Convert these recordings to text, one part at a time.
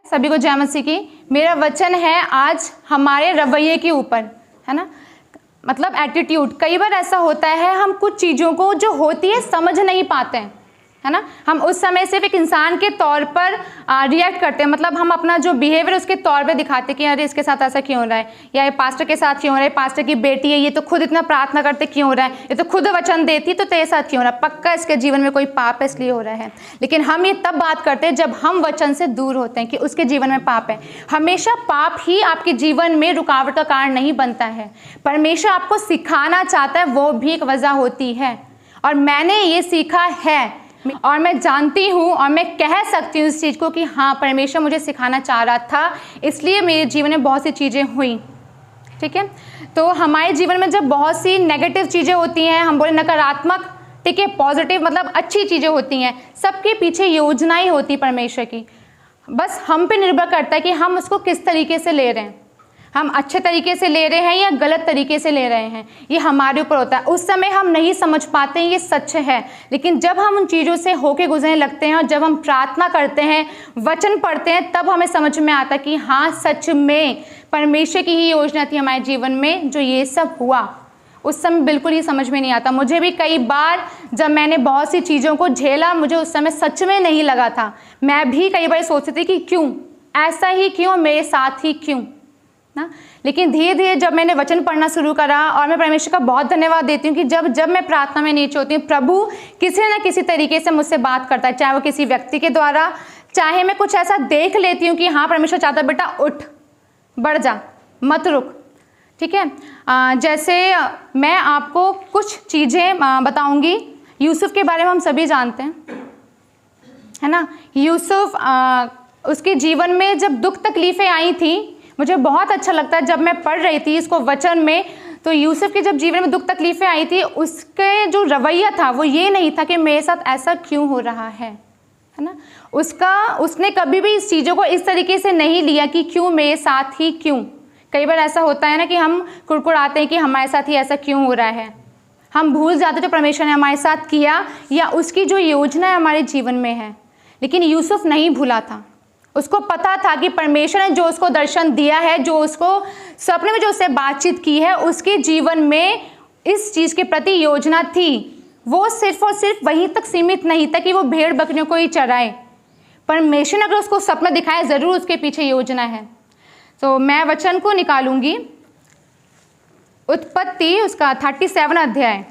सभी को जय मसीह की। मेरा वचन है आज हमारे रवैये के ऊपर, है ना, मतलब एटीट्यूड। कई बार ऐसा होता है हम कुछ चीज़ों को जो होती है समझ नहीं पाते हैं, है ना। हम उस समय सिर्फ एक इंसान के तौर पर रिएक्ट करते हैं, मतलब हम अपना जो बिहेवियर उसके तौर पे दिखाते हैं कि अरे इसके साथ ऐसा क्यों हो रहा है, या ये पास्टर के साथ क्यों हो रहा है, पास्टर की बेटी है, ये तो खुद इतना प्रार्थना करते क्यों हो रहा है, ये तो खुद वचन देती तो तेरे साथ क्यों हो रहा है, पक्का इसके जीवन में कोई पाप है इसलिए हो रहा है। लेकिन हम ये तब बात करते हैं जब हम वचन से दूर होते हैं कि उसके जीवन में पाप है। हमेशा पाप ही आपके जीवन में रुकावट का कारण नहीं बनता है। परमेश्वर आपको सिखाना चाहता है, वो भी एक वजह होती है। और मैंने ये सीखा है और मैं जानती हूँ और मैं कह सकती हूँ इस चीज़ को कि हाँ, परमेश्वर मुझे सिखाना चाह रहा था, इसलिए मेरे जीवन में बहुत सी चीज़ें हुई। ठीक है, तो हमारे जीवन में जब बहुत सी नेगेटिव चीज़ें होती हैं, हम बोले नकारात्मक, ठीक है, पॉजिटिव मतलब अच्छी चीज़ें होती हैं, सबके पीछे योजनाएं होती परमेश्वर की। बस हम पे निर्भर करता है कि हम उसको किस तरीके से ले रहे हैं, हम अच्छे तरीके से ले रहे हैं या गलत तरीके से ले रहे हैं, ये हमारे ऊपर होता है। उस समय हम नहीं समझ पाते हैं, ये सच है। लेकिन जब हम उन चीज़ों से होके गुजरने लगते हैं और जब हम प्रार्थना करते हैं, वचन पढ़ते हैं, तब हमें समझ में आता है कि हाँ, सच में परमेश्वर की ही योजना थी हमारे जीवन में जो ये सब हुआ। उस समय बिल्कुल ही समझ में नहीं आता। मुझे भी कई बार जब मैंने बहुत सी चीज़ों को झेला, मुझे उस समय सच में नहीं लगा था। मैं भी कई बार सोचती थी कि क्यों ऐसा ही, क्यों मेरे साथ ही, क्यों ना। लेकिन धीरे धीरे जब मैंने वचन पढ़ना शुरू करा, और मैं परमेश्वर का बहुत धन्यवाद देती हूँ कि जब मैं प्रार्थना में नीचे होती हूँ, प्रभु किसी न किसी तरीके से मुझसे बात करता है, चाहे वो किसी व्यक्ति के द्वारा, चाहे मैं कुछ ऐसा देख लेती हूँ कि हाँ, परमेश्वर चाहता है बेटा उठ, बढ़ जा, मत रुक। ठीक है, जैसे मैं आपको कुछ चीज़ें बताऊँगी। यूसुफ के बारे में हम सभी जानते हैं, है ना। यूसुफ उसके जीवन में जब दुख तकलीफ़ें आई थी, मुझे बहुत अच्छा लगता है जब मैं पढ़ रही थी इसको वचन में, तो यूसुफ के जब जीवन में दुख तकलीफ़ें आई थी, उसके जो रवैया था वो ये नहीं था कि मेरे साथ ऐसा क्यों हो रहा है ना। उसने कभी भी इस चीज़ों को इस तरीके से नहीं लिया कि क्यों मेरे साथ ही, क्यों। कई बार ऐसा होता है ना कि हम कुड़कुड़ाते हैं कि हमारे साथ ही ऐसा क्यों हो रहा है। हम भूल जाते जो परमेश्वर ने हमारे साथ किया या उसकी जो योजना हमारे जीवन में है। लेकिन यूसुफ नहीं भूला था, उसको पता था कि परमेश्वर ने जो उसको दर्शन दिया है, जो उसको सपने में जो उससे बातचीत की है, उसके जीवन में इस चीज़ के प्रति योजना थी। वो सिर्फ और सिर्फ वहीं तक सीमित नहीं था कि वो भेड़ बकरियों को ही चराए। परमेश्वर ने अगर उसको सपना दिखाया, ज़रूर उसके पीछे योजना है। तो मैं वचन को निकालूंगी, उत्पत्ति उसका 37 अध्याय।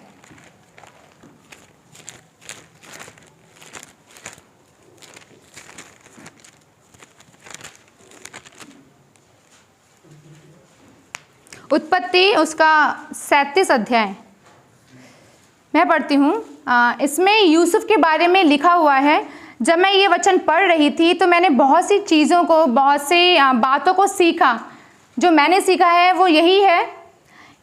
उत्पत्ति उसका 37 अध्याय मैं पढ़ती हूँ। इसमें यूसुफ के बारे में लिखा हुआ है। जब मैं ये वचन पढ़ रही थी तो मैंने बहुत सी चीज़ों को, बहुत सी बातों को सीखा। जो मैंने सीखा है वो यही है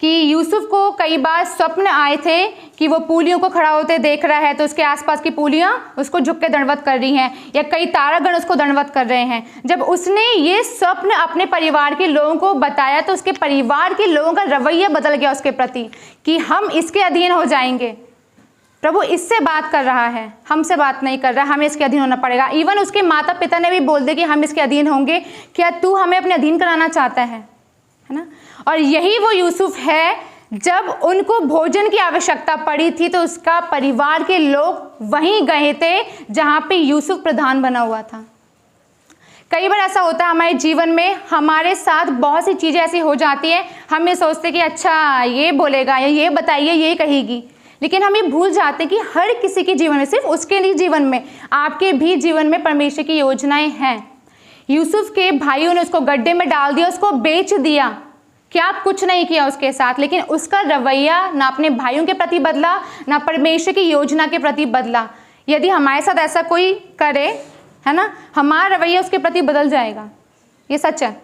कि यूसुफ को कई बार स्वप्न आए थे कि वो पूलियों को खड़ा होते देख रहा है, तो उसके आसपास की पूलियाँ उसको झुक के दंडवत कर रही हैं, या कई तारागण उसको दंडवत कर रहे हैं। जब उसने ये स्वप्न अपने परिवार के लोगों को बताया तो उसके परिवार के लोगों का रवैया बदल गया उसके प्रति कि हम इसके अधीन हो जाएंगे। प्रभु इससे बात कर रहा है, हमसे बात नहीं कर रहा, हमें इसके अधीन होना पड़ेगा। इवन उसके माता पिता ने भी बोल दिया कि हम इसके अधीन होंगे, क्या तू हमें अपने अधीन कराना चाहता है ना। और यही वो यूसुफ है, जब उनको भोजन की आवश्यकता पड़ी थी तो उसका परिवार के लोग वहीं गए थे जहाँ पे यूसुफ प्रधान बना हुआ था। कई बार ऐसा होता है हमारे जीवन में, हमारे साथ बहुत सी चीज़ें ऐसी हो जाती हैं, हम ये सोचते कि अच्छा ये बोलेगा या ये बताइए, ये कहेगी। लेकिन हम ये भूल जाते हैं कि हर किसी के जीवन में, सिर्फ उसके लिए जीवन में, आपके भी जीवन में परमेश्वर की योजनाएं हैं। यूसुफ के भाइयों ने उसको गड्ढे में डाल दिया, उसको बेच दिया, क्या कुछ नहीं किया उसके साथ, लेकिन उसका रवैया ना अपने भाइयों के प्रति बदला, ना परमेश्वर की योजना के प्रति बदला। यदि हमारे साथ ऐसा कोई करे, है ना, हमारा रवैया उसके प्रति बदल जाएगा, ये सच है।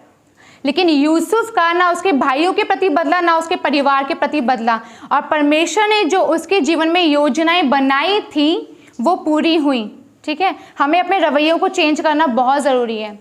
लेकिन यूसुफ का ना उसके भाइयों के प्रति बदला, ना उसके परिवार के प्रति बदला, और परमेश्वर ने जो उसके जीवन में योजनाएं बनाई थी वो पूरी हुई। ठीक है, हमें अपने रवैयों को चेंज करना बहुत ज़रूरी है।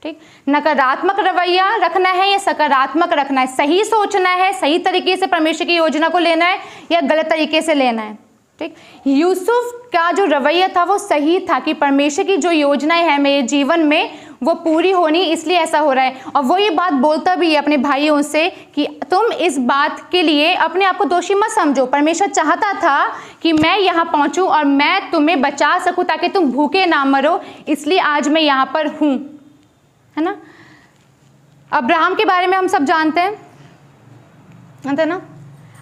ठीक, नकारात्मक रवैया रखना है या सकारात्मक रखना है, सही सोचना है, सही तरीके से परमेश्वर की योजना को लेना है या गलत तरीके से लेना है। ठीक, यूसुफ का जो रवैया था वो सही था कि परमेश्वर की जो योजनाएं हैं मेरे जीवन में वो पूरी होनी, इसलिए ऐसा हो रहा है। और वो ये बात बोलता भी है अपने भाइयों से कि तुम इस बात के लिए अपने आप को दोषी मत समझो। परमेश्वर चाहता था कि मैं यहाँ पहुँचूँ और मैं तुम्हें बचा सकूँ ताकि तुम भूखे ना मरो, इसलिए आज मैं यहाँ पर हूँ, है ना। अब्राहम के बारे में हम सब जानते हैं ना।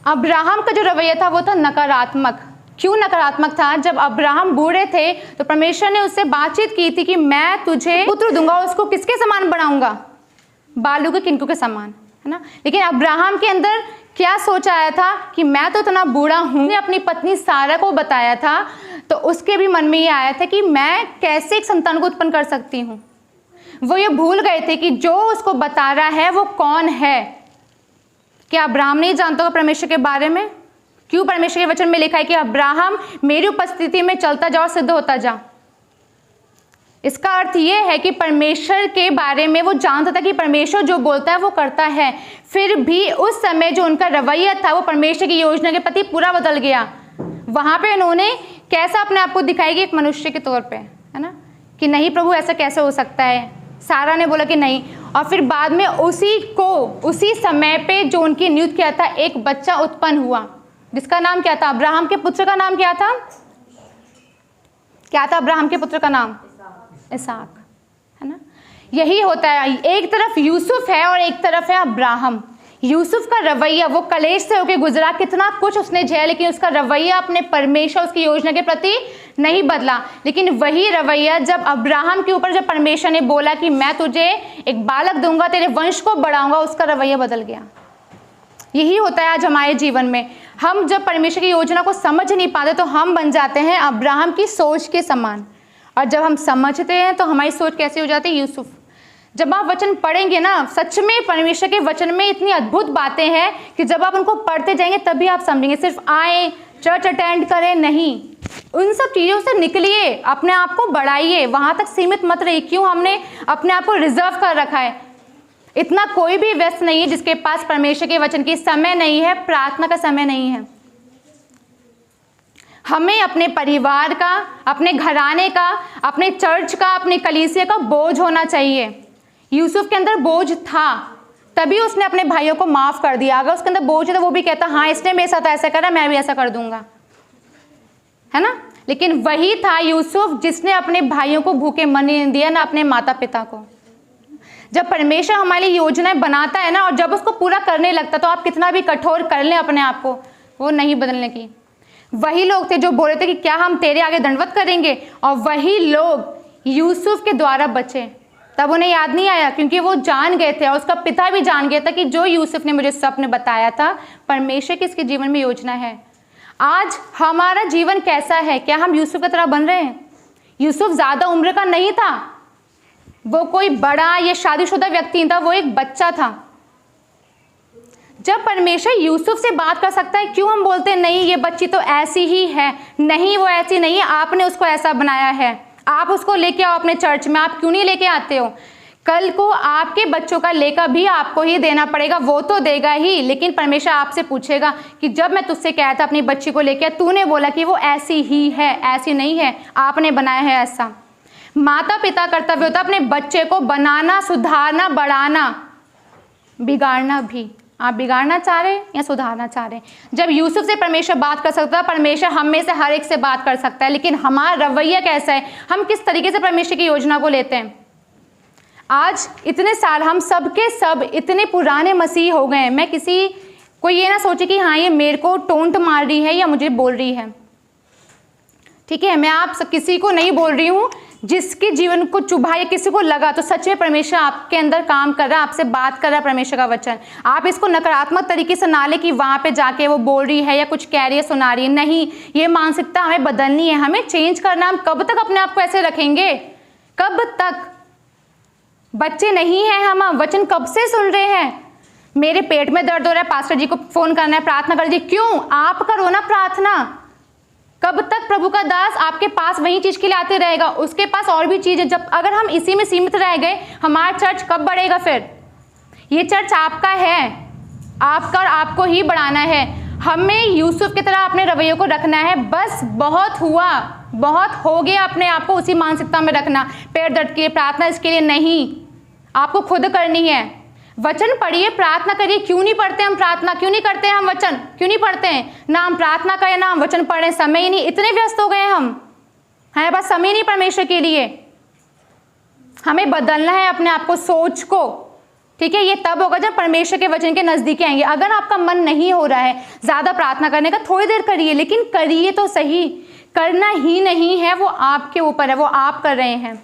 अब्राहम का जो रवैया था वो था नकारात्मक। क्यों नकारात्मक था? जब अब्राहम बूढ़े थे तो परमेश्वर ने उससे बातचीत की थी कि मैं तुझे पुत्र दूंगा, उसको किसके समान बनाऊंगा? बालू के किनको के समान, है ना। लेकिन अब्राहम के अंदर क्या सोच आया था कि मैं तो इतना बूढ़ा हूँ। ने अपनी पत्नी सारा को बताया था तो उसके भी मन में ये आया था कि मैं कैसे एक संतान को उत्पन्न कर सकती हूँ। वो ये भूल गए थे कि जो उसको बता रहा है वो कौन है। क्या अब्राहम नहीं जानता होगा परमेश्वर के बारे में? क्यों परमेश्वर के वचन में लिखा है कि अब्राहम मेरी उपस्थिति में चलता जा और सिद्ध होता जा। इसका अर्थ ये है कि परमेश्वर के बारे में वो जानता था कि परमेश्वर जो बोलता है वो करता है। फिर भी उस समय जो उनका रवैया था वो परमेश्वर की योजना के प्रति पूरा बदल गया। वहां पे उन्होंने कैसा अपने आप को दिखाई कि एक मनुष्य के तौर पे, है ना, कि नहीं प्रभु ऐसा कैसे हो सकता है। सारा ने बोला कि नहीं, और फिर बाद में उसी समय पे जो उनकी नियुक्त किया था एक बच्चा उत्पन्न हुआ जिसका नाम क्या था? अब्राहम के पुत्र का नाम क्या था? क्या था अब्राहम के पुत्र का नाम? इसहाक, है ना। यही होता है, एक तरफ यूसुफ है और एक तरफ है अब्राहम। यूसुफ का रवैया, वो कलेश से होके गुजरा, कितना कुछ उसने झेला, लेकिन उसका रवैया अपने परमेश्वर उसकी योजना के प्रति नहीं बदला। लेकिन वही रवैया जब अब्राहम के ऊपर जब परमेश्वर ने बोला कि मैं तुझे एक बालक दूंगा, तेरे वंश को बढ़ाऊंगा, उसका रवैया बदल गया। यही होता है आज हमारे जीवन में। हम जब परमेश्वर की योजना को समझ नहीं पाते तो हम बन जाते हैं अब्राहम की सोच के समान, और जब हम समझते हैं तो हमारी सोच कैसी हो जाती है? यूसुफ। जब आप वचन पढ़ेंगे ना, सच में परमेश्वर के वचन में इतनी अद्भुत बातें हैं कि जब आप उनको पढ़ते जाएंगे तभी आप समझेंगे। सिर्फ आए, चर्च अटेंड करें, नहीं, उन सब चीज़ों से निकलिए, अपने आप को बढ़ाइए, वहाँ तक सीमित मत रहिए। क्यों हमने अपने आप को रिजर्व कर रखा है? इतना कोई भी व्यस्त नहीं है जिसके पास परमेश्वर के वचन की समय नहीं है, प्रार्थना का समय नहीं है। हमें अपने परिवार का, अपने घराने का, अपने चर्च का, अपने कलीसिया का बोझ होना चाहिए। यूसुफ के अंदर बोझ था, तभी उसने अपने भाइयों को माफ कर दिया। अगर उसके अंदर बोझ है तो वो भी कहता हाँ इसने मेरे साथ ऐसा करा, मैं भी ऐसा कर दूंगा, है ना। लेकिन वही था यूसुफ जिसने अपने भाइयों को भूखे मरने नहीं दिया, ना अपने माता पिता को। जब परमेश्वर हमारे लिए योजनाएं बनाता है ना, और जब उसको पूरा करने लगता तो आप कितना भी कठोर कर लें अपने आप को, वो नहीं बदलने की। वही लोग थे जो बोल रहे थे कि क्या हम तेरे आगे दंडवत करेंगे, और वही लोग यूसुफ के द्वारा बचे। तब उन्हें याद नहीं आया क्योंकि वो जान गए थे, और उसका पिता भी जान गया था कि जो यूसुफ ने मुझे स्वप्न बताया था, परमेश्वर की इसके जीवन में योजना है। आज हमारा जीवन कैसा है? क्या हम यूसुफ की तरह बन रहे हैं? यूसुफ ज़्यादा उम्र का नहीं था, वो कोई बड़ा या शादीशुदा व्यक्ति था, वो एक बच्चा था। जब परमेश्वर यूसुफ से बात कर सकता है, क्यों हम बोलते हैं नहीं ये बच्ची तो ऐसी ही है? नहीं, वो ऐसी नहीं है, आपने उसको ऐसा बनाया है। आप उसको लेके आओ अपने चर्च में, आप क्यों नहीं लेके आते हो? कल को आपके बच्चों का लेकर भी आपको ही देना पड़ेगा, वो तो देगा ही, लेकिन परमेश्वर आपसे पूछेगा कि जब मैं तुझसे कहा था अपनी बच्ची को लेके, तूने बोला कि वो ऐसी ही है, ऐसी नहीं है, आपने बनाया है ऐसा। माता पिता कर्तव्य होता है अपने बच्चे को बनाना, सुधारना, बढ़ाना, बिगाड़ना भी। आप बिगाड़ना चाह रहे हैं या सुधारना चाह रहे हैं? जब यूसुफ से परमेश्वर बात कर सकता है, परमेश्वर हम में से हर एक से बात कर सकता है, लेकिन हमारा रवैया कैसा है? हम किस तरीके से परमेश्वर की योजना को लेते हैं? आज इतने साल हम सब के सब इतने पुराने मसीह हो गए हैं। मैं किसी को ये ना सोचे कि हाँ ये मेरे को टोंट मार रही है या मुझे बोल रही है, ठीक है। मैं आप सब किसी को नहीं बोल रही हूँ, जिसके जीवन को चुभा या किसी को लगा तो सच में परमेश्वर आपके अंदर काम कर रहा है, आपसे बात कर रहा है परमेश्वर का वचन। आप इसको नकारात्मक तरीके से ना ले कि वहाँ पे जाके वो बोल रही है या कुछ कह रही है, सुना रही है। नहीं, ये मानसिकता हमें बदलनी है, हमें चेंज करना। हम कब तक अपने आप को ऐसे रखेंगे? कब तक? बच्चे नहीं हैं हम, वचन कब से सुन रहे हैं? मेरे पेट में दर्द हो रहा है, पास्टर जी को फोन करना है, प्रार्थना कर दीजिए। क्यों? आप करो ना प्रार्थना। कब तक प्रभु का दास आपके पास वही चीज के लिए आते रहेगा? उसके पास और भी चीज है। जब अगर हम इसी में सीमित रह गए, हमारा चर्च कब बढ़ेगा? फिर ये चर्च आपका है, आपका और आपको ही बढ़ाना है। हमें यूसुफ की तरह अपने रवैयों को रखना है। बस बहुत हुआ, बहुत हो गया अपने आप को उसी मानसिकता में रखना, पैर दर्द के प्रार्थना इसके लिए नहीं, आपको खुद करनी है। वचन पढ़िए, प्रार्थना करिए। क्यों नहीं पढ़ते हम प्रार्थना, क्यों नहीं करते हम वचन, क्यों नहीं पढ़ते हैं? ना हम प्रार्थना करें ना हम वचन पढ़ें, समय ही नहीं, इतने व्यस्त हो गए हम, हमारे पास समय नहीं परमेश्वर के लिए। हमें बदलना है अपने आप को, सोच को, ठीक है? ये तब होगा जब परमेश्वर के वचन के नजदीक आएंगे। अगर आपका मन नहीं हो रहा है ज्यादा प्रार्थना करने का, थोड़ी देर करिए, लेकिन करिए तो सही। करना ही नहीं है, वो आपके ऊपर है, वो आप कर रहे हैं।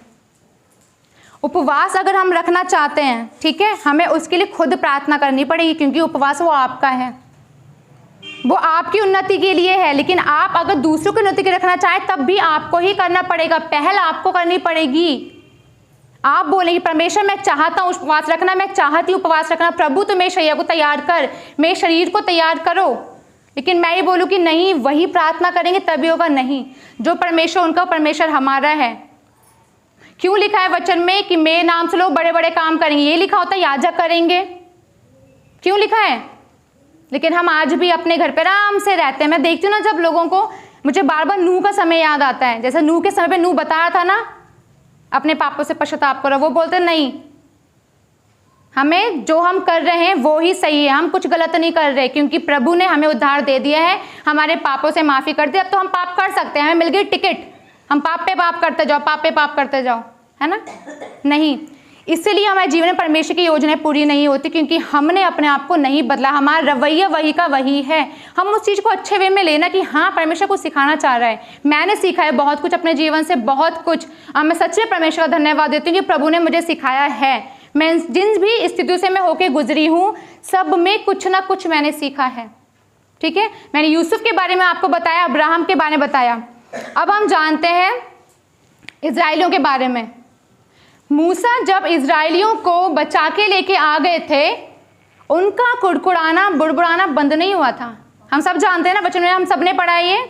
उपवास अगर हम रखना चाहते हैं, ठीक है, हमें उसके लिए खुद प्रार्थना करनी पड़ेगी, क्योंकि उपवास वो आपका है, वो आपकी उन्नति के लिए है। लेकिन आप अगर दूसरों की उन्नति के रखना चाहें तब भी आपको ही करना पड़ेगा, पहल आपको करनी पड़ेगी। आप बोलेंगे परमेश्वर मैं चाहता हूँ उपवास रखना, मैं चाहती हूँ उपवास रखना, प्रभु तो मेरे शरीर को तैयार कर, मेरे शरीर को तैयार करो। लेकिन मैं ये बोलूँ कि नहीं, वही प्रार्थना करेंगे तभी होगा? नहीं, जो परमेश्वर उनका, परमेश्वर हमारा है। क्यों लिखा है वचन में कि मेरे नाम से लोग बड़े बड़े काम करेंगे? ये लिखा होता है याजक करेंगे, क्यों लिखा है? लेकिन हम आज भी अपने घर पे आराम से रहते हैं। मैं देखती हूँ ना, जब लोगों को, मुझे बार बार नूह का समय याद आता है। जैसे नूह के समय पे नूह बता रहा था ना, अपने पापों से पश्चाताप करो, वो बोलते नहीं, हमें जो हम कर रहे हैं वो ही सही है, हम कुछ गलत नहीं कर रहे, क्योंकि प्रभु ने हमें उद्धार दे दिया है, हमारे पापों से माफी कर दी, अब तो हम पाप कर सकते हैं, हमें मिल गई टिकट, हम पाप पे पाप करते जाओ, पाप पे पाप करते जाओ, है ना? नहीं, इसलिए हमारे जीवन में परमेश्वर की योजनाएं पूरी नहीं होती, क्योंकि हमने अपने आप को नहीं बदला, हमारा रवैया वही का वही है। हम उस चीज़ को अच्छे वे में लेना कि हाँ परमेश्वर कुछ सिखाना चाह रहा है। मैंने सीखा है बहुत कुछ अपने जीवन से, बहुत कुछ। अब मैं सच में परमेश्वर का धन्यवाद देती हूँ कि प्रभु ने मुझे सिखाया है। मैं जिन भी स्थितियों से मैं होके गुजरी हूँ, सब में कुछ ना कुछ मैंने सीखा है, ठीक है? मैंने यूसुफ के बारे में आपको बताया, अब्राहम के बारे में बताया। अब हम जानते हैं इजराइलियों के बारे में। मूसा जब इजराइलियों को बचा के लेके आ गए थे, उनका कुड़कुड़ाना बुड़बुड़ाना बंद नहीं हुआ था। हम सब जानते हैं ना, वचन में हम सब ने पढ़ा है ये।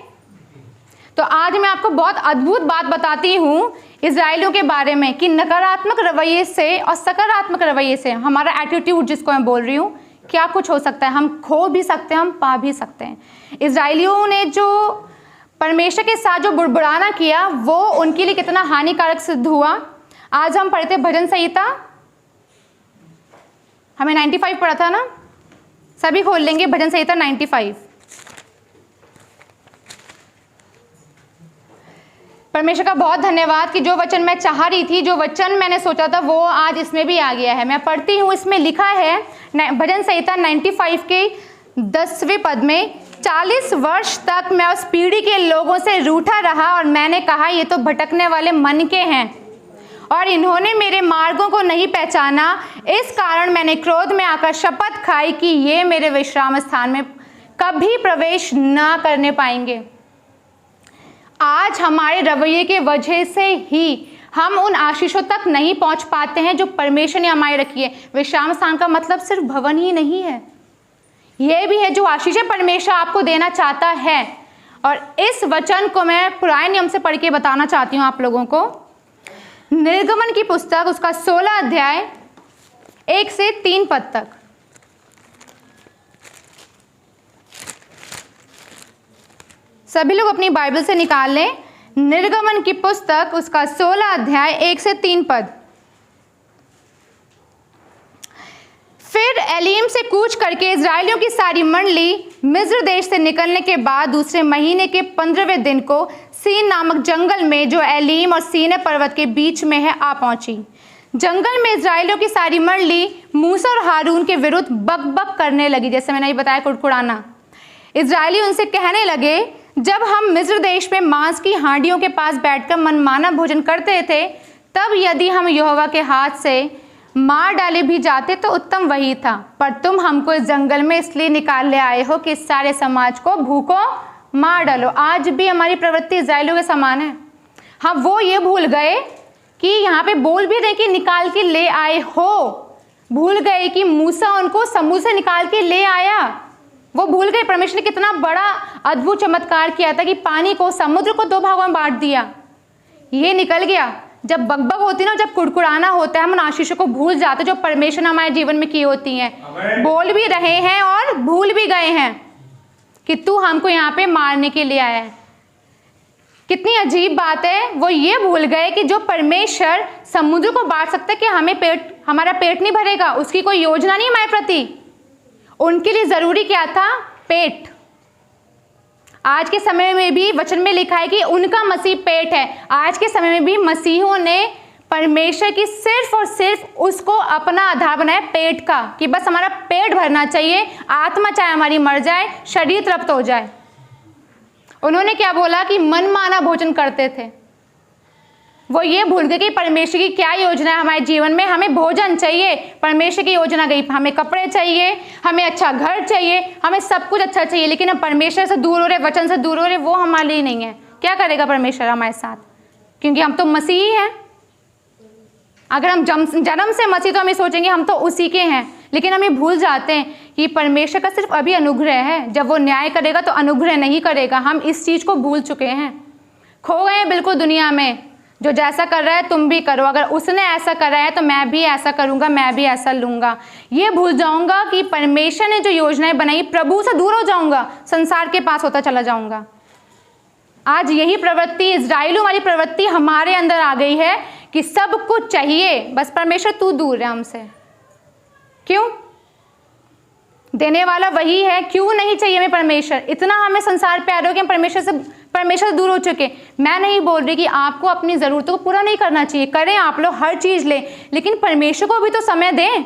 तो आज मैं आपको बहुत अद्भुत बात बताती हूँ इजराइलियों के बारे में कि नकारात्मक रवैये से और सकारात्मक रवैये से, हमारा एटीट्यूड जिसको मैं बोल रही हूँ, क्या कुछ हो सकता है। हम खो भी सकते हैं, हम पा भी सकते हैं। इजराइलियों ने जो परमेश्वर के साथ जो बुड़बुड़ाना किया, वो उनके लिए कितना हानिकारक सिद्ध हुआ। आज हम पढ़ते भजन संहिता, हमें 95 पढ़ा था ना, सभी खोल लेंगे भजन संहिता 95। परमेश्वर का बहुत धन्यवाद कि जो वचन मैं चाह रही थी, जो वचन मैंने सोचा था, वो आज इसमें भी आ गया है। मैं पढ़ती हूँ, इसमें लिखा है भजन संहिता 95 के 10वें पद में, 40 वर्ष तक मैं उस पीढ़ी के लोगों से रूठा रहा और मैंने कहा ये तो भटकने वाले मन के हैं और इन्होंने मेरे मार्गों को नहीं पहचाना। इस कारण मैंने क्रोध में आकर शपथ खाई कि ये मेरे विश्राम स्थान में कभी प्रवेश ना करने पाएंगे। आज हमारे रवैये के वजह से ही हम उन आशीषों तक नहीं पहुंच पाते हैं जो परमेश्वर ने हमारे रखी है। विश्राम स्थान का मतलब सिर्फ भवन ही नहीं है, यह भी है जो आशीषें परमेश्वर आपको देना चाहता है। और इस वचन को मैं पुराने नियम से पढ़ के बताना चाहती हूँ आप लोगों को। निर्गमन की पुस्तक, उसका 16 अध्याय 1 से 3 पद तक। सभी लोग अपनी बाइबल से निकाल लें। निर्गमन की पुस्तक, उसका 16 अध्याय 1 से 3 पद। फिर एलीम से कूच करके इजराइलियों की सारी मंडली मिस्र देश से निकलने के बाद दूसरे महीने के 15वें दिन को सीन नामक जंगल में, जो एलीम और सीने पर्वत के बीच में है, आ पहुंची। जंगल में इजराइलियों की सारी मंडली मूसा और हारून के विरुद्ध बकबक करने लगी, जैसे मैंने बताया कुड़कुड़ाना। इजराइली उनसे कहने लगे, जब हम मिस्र देश में मांस की हांडियों के पास बैठकर मनमाना भोजन करते थे, तब यदि हम यहोवा के हाथ से मार डाले भी जाते तो उत्तम वही था। पर तुम हमको इस जंगल में इसलिए निकाल ले आए हो कि सारे समाज को भूखो मार डालो। आज भी हमारी प्रवृत्ति इजराइलियों के समान है। हम वो ये भूल गए कि यहाँ पे बोल भी रहे कि निकाल के ले आए हो, भूल गए कि मूसा उनको समुद्र से निकाल के ले आया। वो भूल गए परमेश्वर ने कितना बड़ा अद्भुत चमत्कार किया था कि पानी को, समुद्र को 2 भागों में बांट दिया। ये निकल गया। जब बकबक होती है ना, जब कुड़कुड़ाना होता है, हम उन आशीषों को भूल जाते जो परमेश्वर ने हमारे जीवन में की होती हैं। बोल भी रहे हैं और भूल भी गए हैं कि तू हमको यहाँ पे मारने के लिए आया है। कितनी अजीब बात है, वो ये भूल गए कि जो परमेश्वर समुद्र को बांट सकता है कि हमारा पेट नहीं भरेगा, उसकी कोई योजना नहीं हमारे प्रति। उनके लिए जरूरी क्या था? पेट। आज के समय में भी वचन में लिखा है कि उनका मसीह पेट है। आज के समय में भी मसीहों ने परमेश्वर की सिर्फ और सिर्फ उसको अपना आधार बनाया पेट का, कि बस हमारा पेट भरना चाहिए, आत्मा चाहे हमारी मर जाए, शरीर तृप्त हो जाए। उन्होंने क्या बोला कि मनमाना भोजन करते थे। वो ये भूल गए कि परमेश्वर की क्या योजना है हमारे जीवन में। हमें भोजन चाहिए, परमेश्वर की योजना गई, हमें कपड़े चाहिए, हमें अच्छा घर चाहिए, हमें सब कुछ अच्छा चाहिए, लेकिन हम परमेश्वर से दूर हो रहे, वचन से दूर हो रहे, वो हमारे लिए नहीं है। क्या करेगा परमेश्वर हमारे साथ? क्योंकि हम तो मसीही हैं। अगर हम जन्म से मसीह, तो हम ये सोचेंगे हम तो उसी के हैं, लेकिन हम ये भूल जाते हैं कि परमेश्वर का सिर्फ अभी अनुग्रह है। जब वो न्याय करेगा तो अनुग्रह नहीं करेगा। हम इस चीज़ को भूल चुके हैं, खो गए हैं बिल्कुल दुनिया में। जो जैसा कर रहा है तुम भी करो, अगर उसने ऐसा करा है तो मैं भी ऐसा करूँगा, मैं भी ऐसा लूँगा। ये भूल जाऊँगा कि परमेश्वर ने जो योजनाएं बनाई, प्रभु से दूर हो जाऊँगा, संसार के पास होता चला जाऊँगा। आज यही प्रवृत्ति, इजराइलों वाली प्रवृत्ति हमारे अंदर आ गई है कि सब कुछ चाहिए, बस परमेश्वर तू दूर है हमसे। क्यों? देने वाला वही है, क्यों नहीं चाहिए हमें परमेश्वर? इतना हमें संसार प्यार हो कि हम परमेश्वर से दूर हो चुके। मैं नहीं बोल रही कि आपको अपनी ज़रूरतों को पूरा नहीं करना चाहिए, करें आप लोग, हर चीज़ लें, लेकिन परमेश्वर को भी तो समय दें।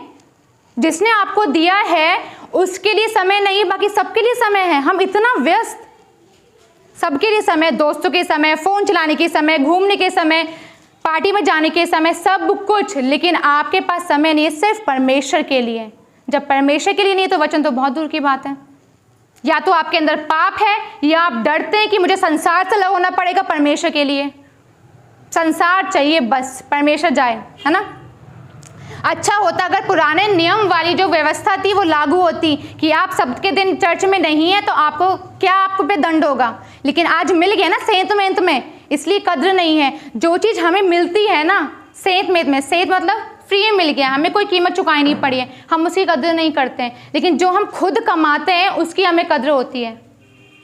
जिसने आपको दिया है उसके लिए समय नहीं, बाकी सबके लिए समय है। हम इतना व्यस्त, सबके लिए समय, दोस्तों के समय, फ़ोन चलाने के समय, घूमने के समय, पार्टी में जाने के समय, सब कुछ, लेकिन आपके पास समय नहीं है सिर्फ परमेश्वर के लिए। जब परमेश्वर के लिए नहीं तो वचन तो बहुत दूर की बात है। या तो आपके अंदर पाप है, या आप डरते हैं कि मुझे संसार से अलग होना पड़ेगा परमेश्वर के लिए। संसार चाहिए बस, परमेश्वर जाए, है ना। अच्छा होता अगर पुराने नियम वाली जो व्यवस्था थी वो लागू होती कि आप सबके दिन चर्च में नहीं है तो आपको पे दंड होगा। लेकिन आज मिल गया ना सेंत में, इसलिए कद्र नहीं है। जो चीज़ हमें मिलती है ना सेंत मतलब फ्री में मिल गया, हमें कोई कीमत चुकानी नहीं पड़ी है, हम उसकी कद्र नहीं करते हैं। लेकिन जो हम खुद कमाते हैं उसकी हमें कद्र होती है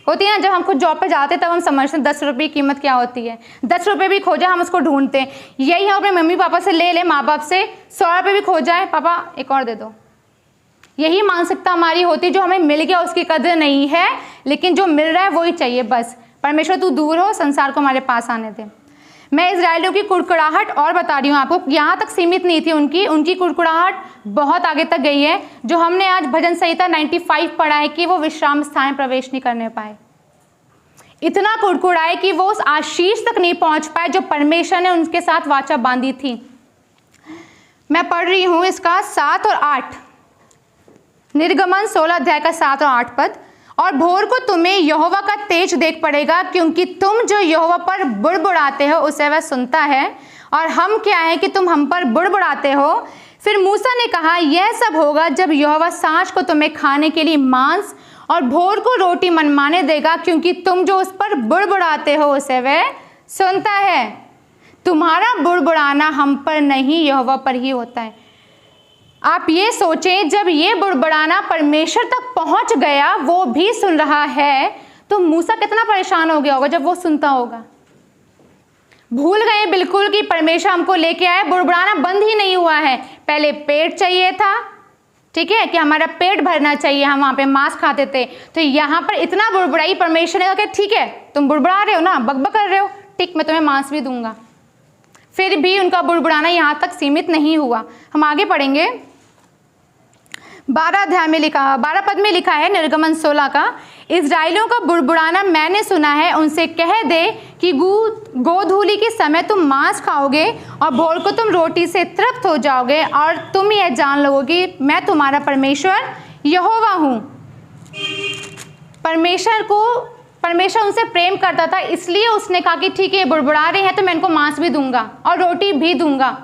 ना। जब हम खुद जॉब पे जाते हैं तब हम समझते हैं 10 रुपये की कीमत क्या होती है। 10 रुपये भी खो जाए हम उसको ढूंढते हैं। यही हम अपने मम्मी पापा से ले माँ बाप से 100 रुपये भी खो जाए, पापा एक और दे दो। यही मानसिकता हमारी होती है। जो हमें मिल गया उसकी कद्र नहीं है, लेकिन जो मिल रहा है वही चाहिए बस। परमेश्वर तू दूर हो, संसार को हमारे पास आने दे। मैं इजराइलियों की कुड़कुड़ाहट और बता रही हूँ आपको, यहाँ तक सीमित नहीं थी उनकी कुड़कुड़ाहट बहुत आगे तक गई है। जो हमने आज भजन संहिता 95 पढ़ा है कि वो विश्राम स्थान में प्रवेश नहीं करने पाए। इतना कुड़कुड़ाए कि वो उस आशीष तक नहीं पहुँच पाए जो परमेश्वर ने उनके साथ वाचा बांधी थी। मैं पढ़ रही हूँ इसका 7 और 8, निर्गमन 16 अध्याय का 7 और 8 पद। और भोर को तुम्हें यहोवा का तेज देख पड़ेगा, क्योंकि तुम जो यहोवा पर बुड़बुड़ाते हो उसे वह सुनता है, और हम क्या है कि तुम हम पर बुड़बुड़ाते हो। फिर मूसा ने कहा, यह सब होगा जब यहोवा सांझ को तुम्हें खाने के लिए मांस और भोर को रोटी मनमाने देगा, क्योंकि तुम जो उस पर बुड़बुड़ाते हो उसे वह सुनता है। तुम्हारा बुड़बुड़ाना हम पर नहीं, यहोवा पर ही होता है। आप ये सोचें, जब ये बुड़बुड़ाना परमेश्वर तक पहुंच गया, वो भी सुन रहा है, तो मूसा कितना परेशान हो गया होगा जब वो सुनता होगा। भूल गए बिल्कुल कि परमेश्वर हमको लेके आए। बुड़बुड़ाना बंद ही नहीं हुआ है। पहले पेट चाहिए था, ठीक है, कि हमारा पेट भरना चाहिए, हम वहाँ पे मांस खाते थे। तो यहाँ पर इतना बुड़बुड़ाई परमेश्वर ने कहा, ठीक है तुम बुड़बुड़ा रहे हो ना, बकबक कर रहे हो, ठीक मैं तुम्हें मांस भी दूंगा। फिर भी उनका बुड़बुड़ाना यहाँ तक सीमित नहीं हुआ। हम आगे पढ़ेंगे। 12 पद में लिखा है निर्गमन 16 का, इजराइलियों का बुड़बुड़ाना मैंने सुना है, उनसे कह दे कि गोधूली के समय तुम मांस खाओगे और भोर को तुम रोटी से तृप्त हो जाओगे, और तुम यह जान लोगे मैं तुम्हारा परमेश्वर यहोवा हूँ। परमेश्वर उनसे प्रेम करता था, इसलिए उसने कहा कि ठीक है बुड़बुड़ा रहे हैं तो मैं इनको मांस भी दूंगा और रोटी भी दूंगा।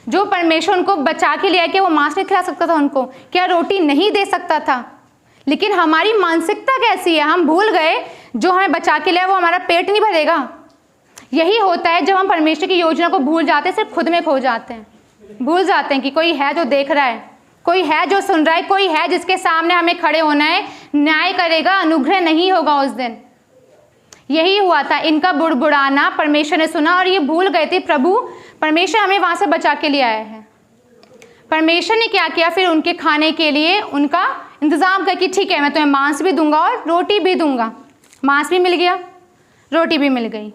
जो परमेश्वर उनको बचा के ले आया, कि वो मांस नहीं खिला सकता था उनको, क्या रोटी नहीं दे सकता था? लेकिन हमारी मानसिकता कैसी है, हम भूल गए जो हमें बचा के ले आया वो हमारा पेट नहीं भरेगा। यही होता है जब हम परमेश्वर की योजना को भूल जाते हैं, सिर्फ खुद में खो जाते हैं। भूल जाते हैं कि कोई है जो देख रहा है, कोई है जो सुन रहा है, कोई है जिसके सामने हमें खड़े होना है, न्याय करेगा, अनुग्रह नहीं होगा उस दिन। यही हुआ था, इनका बुड़बुड़ाना परमेश्वर ने सुना और ये भूल गए थे प्रभु परमेश्वर हमें वहाँ से बचा के लिए आया है। परमेश्वर ने क्या किया, फिर उनके खाने के लिए उनका इंतज़ाम करके ठीक है मैं तुम्हें मांस भी दूंगा और रोटी भी दूंगा। मांस भी मिल गया, रोटी भी मिल गई।